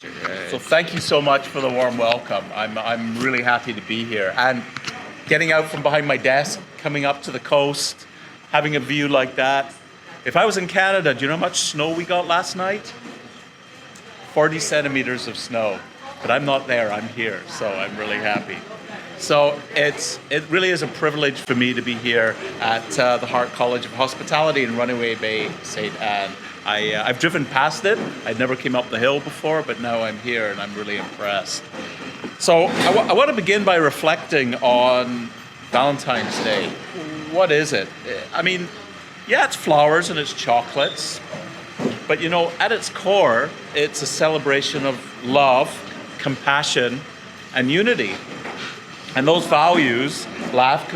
So thank you so much for the warm welcome. I'm really happy to be here. And getting out from behind my desk, coming up to the coast, having a view like that. If I was in Canada, do you know how much snow we got last night? 40 centimeters of snow. But I'm not there, I'm here, so I'm really happy. So it really is a privilege for me to be here at the Hart College of Hospitality in Runaway Bay, St. Anne. I've driven past it. I never came up the hill before, but now I'm here and I'm really impressed. So I want to begin by reflecting on Valentine's Day. What is it? I mean, yeah, it's flowers and it's chocolates, but you know, at its core, it's a celebration of love, compassion, and unity. And those values, love,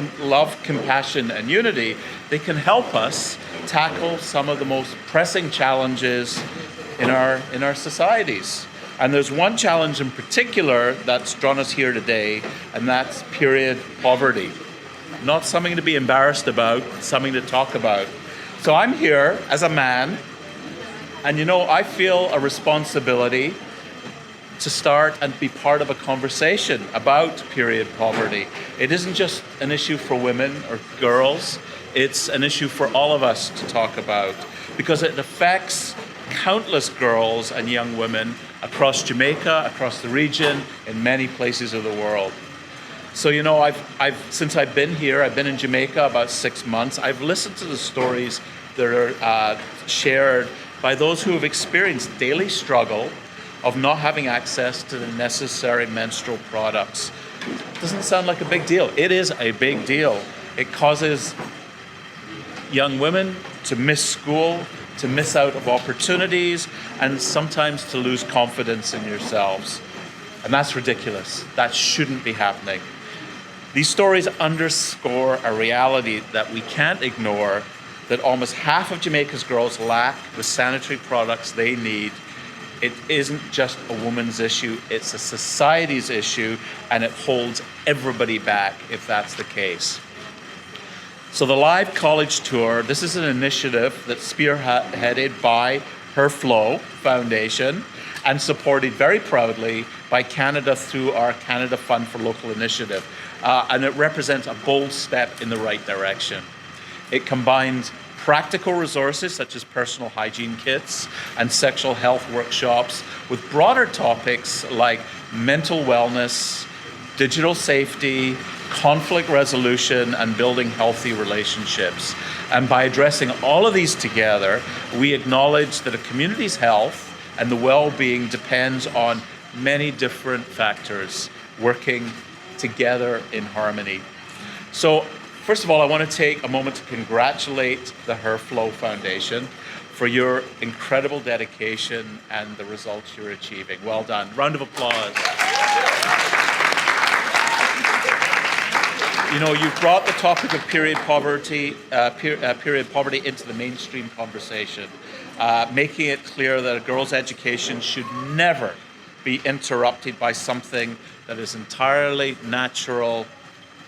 compassion, and unity, they can help us tackle some of the most pressing challenges in our societies. And there's one challenge in particular that's drawn us here today, and that's period poverty. Not something to be embarrassed about, something to talk about. So I'm here as a man, and you know, I feel a responsibility to start and be part of a conversation about period poverty. It isn't just an issue for women or girls, it's an issue for all of us to talk about because it affects countless girls and young women across Jamaica, across the region, in many places of the world. So you know, since I've been here, I've been in Jamaica about 6 months, I've listened to the stories that are shared by those who have experienced daily struggle of not having access to the necessary menstrual products. Doesn't sound like a big deal. It is a big deal. It causes young women to miss school, to miss out of opportunities, and sometimes to lose confidence in yourselves. And that's ridiculous. That shouldn't be happening. These stories underscore a reality that we can't ignore, that almost half of Jamaica's girls lack the sanitary products they need. It isn't just a woman's issue, it's a society's issue, and it holds everybody back if that's the case. So the Live College Tour, this is an initiative that's spearheaded by HerFlow Foundation and supported very proudly by Canada through our Canada Fund for Local Initiative. And it represents a bold step in the right direction. It combines practical resources such as personal hygiene kits and sexual health workshops with broader topics like mental wellness, digital safety, conflict resolution, and building healthy relationships. And by addressing all of these together, we acknowledge that a community's health and the well-being depends on many different factors working together in harmony. So, first of all, I want to take a moment to congratulate the HerFlow Foundation for your incredible dedication and the results you're achieving. Well done. Round of applause. You know, you've brought the topic of period poverty into the mainstream conversation, making it clear that a girl's education should never be interrupted by something that is entirely natural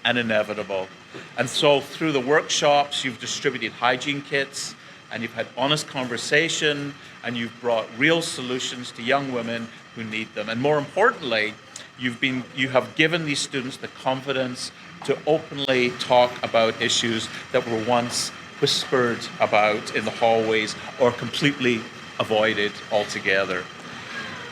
and inevitable. And so through the workshops, you've distributed hygiene kits and you've had honest conversation and you've brought real solutions to young women who need them. And more importantly, you have given these students the confidence to openly talk about issues that were once whispered about in the hallways or completely avoided altogether.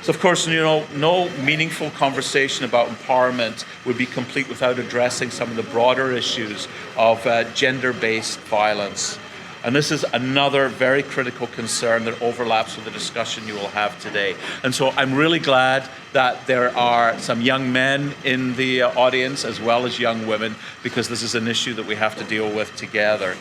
So of course, you know, no meaningful conversation about empowerment would be complete without addressing some of the broader issues of gender-based violence. And this is another very critical concern that overlaps with the discussion you will have today. And so I'm really glad that there are some young men in the audience as well as young women, because this is an issue that we have to deal with together.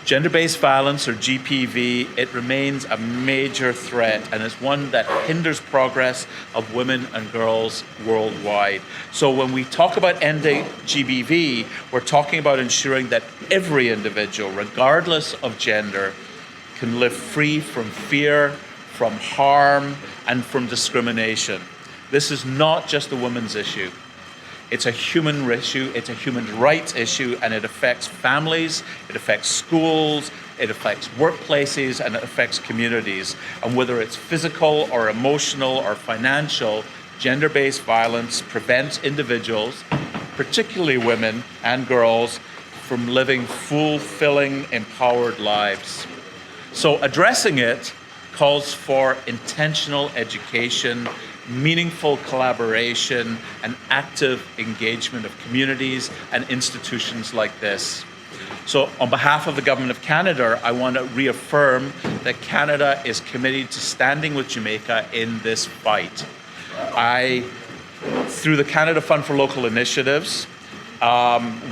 Gender-based violence, or GBV, it remains a major threat, and it's one that hinders progress of women and girls worldwide. So when we talk about ending GBV, we're talking about ensuring that every individual, regardless of gender, can live free from fear, from harm, and from discrimination. This is not just a women's issue. It's a human issue, it's a human rights issue, and it affects families, it affects schools, it affects workplaces, and it affects communities. And whether it's physical or emotional or financial, gender-based violence prevents individuals, particularly women and girls, from living fulfilling, empowered lives. So addressing it calls for intentional education, meaningful collaboration, and active engagement of communities and institutions like this. So on behalf of the Government of Canada, I want to reaffirm that Canada is committed to standing with Jamaica in this fight. Through the Canada Fund for Local Initiatives,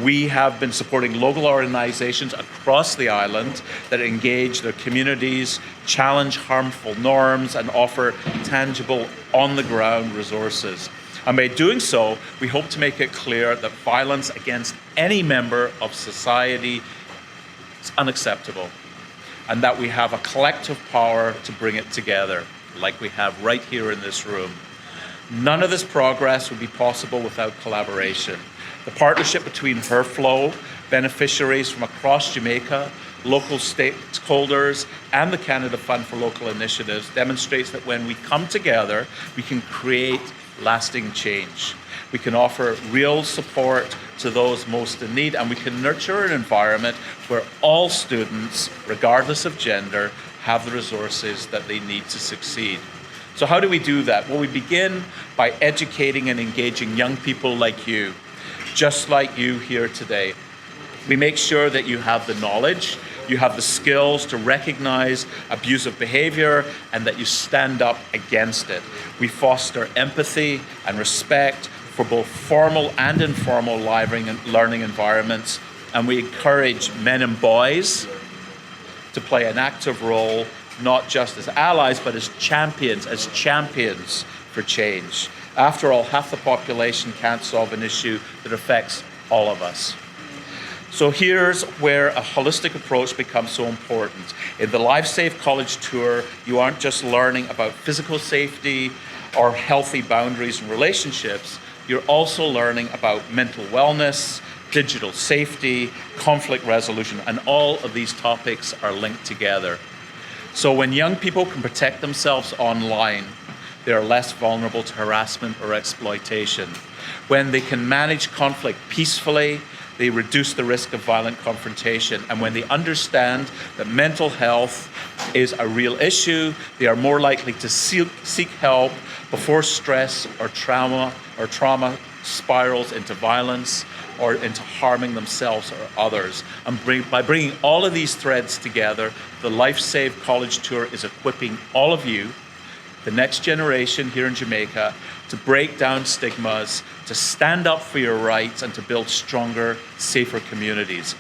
we have been supporting local organizations across the island that engage their communities, challenge harmful norms, and offer tangible, on-the-ground resources. And by doing so, we hope to make it clear that violence against any member of society is unacceptable, and that we have a collective power to bring it together, like we have right here in this room. None of this progress would be possible without collaboration. The partnership between HerFlow, beneficiaries from across Jamaica, local stakeholders, and the Canada Fund for Local Initiatives demonstrates that when we come together, we can create lasting change. We can offer real support to those most in need, and we can nurture an environment where all students, regardless of gender, have the resources that they need to succeed. So how do we do that? Well, we begin by educating and engaging young people like you, just like you here today. We make sure that you have the knowledge, you have the skills to recognize abusive behavior, and that you stand up against it. We foster empathy and respect for both formal and informal learning environments, and we encourage men and boys to play an active role, not just as allies, but as champions for change. After all, half the population can't solve an issue that affects all of us. So here's where a holistic approach becomes so important. In the Live Safe College Tour, you aren't just learning about physical safety or healthy boundaries and relationships, you're also learning about mental wellness, digital safety, conflict resolution, and all of these topics are linked together. So when young people can protect themselves online, they are less vulnerable to harassment or exploitation. When they can manage conflict peacefully, they reduce the risk of violent confrontation. And when they understand that mental health is a real issue, they are more likely to seek help before stress or trauma spirals into violence or into harming themselves or others. And by bringing all of these threads together, the Life Save College Tour is equipping all of you, the next generation here in Jamaica, to break down stigmas, to stand up for your rights, and to build stronger, safer communities.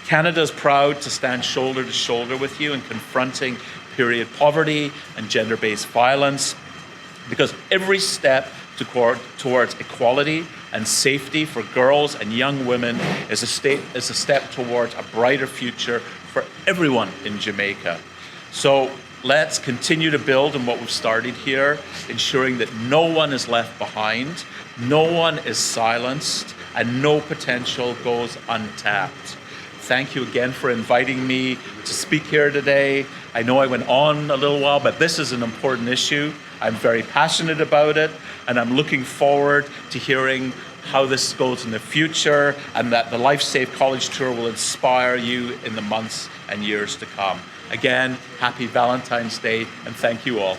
Canada is proud to stand shoulder to shoulder with you in confronting period poverty and gender-based violence, because every step towards equality and safety for girls and young women is a step towards a brighter future for everyone in Jamaica. So let's continue to build on what we've started here, ensuring that no one is left behind, no one is silenced, and no potential goes untapped. Thank you again for inviting me to speak here today. I know I went on a little while, but this is an important issue. I'm very passionate about it, and I'm looking forward to hearing how this goes in the future, and that the Life Safe College Tour will inspire you in the months and years to come. Again, happy Valentine's Day, and thank you all.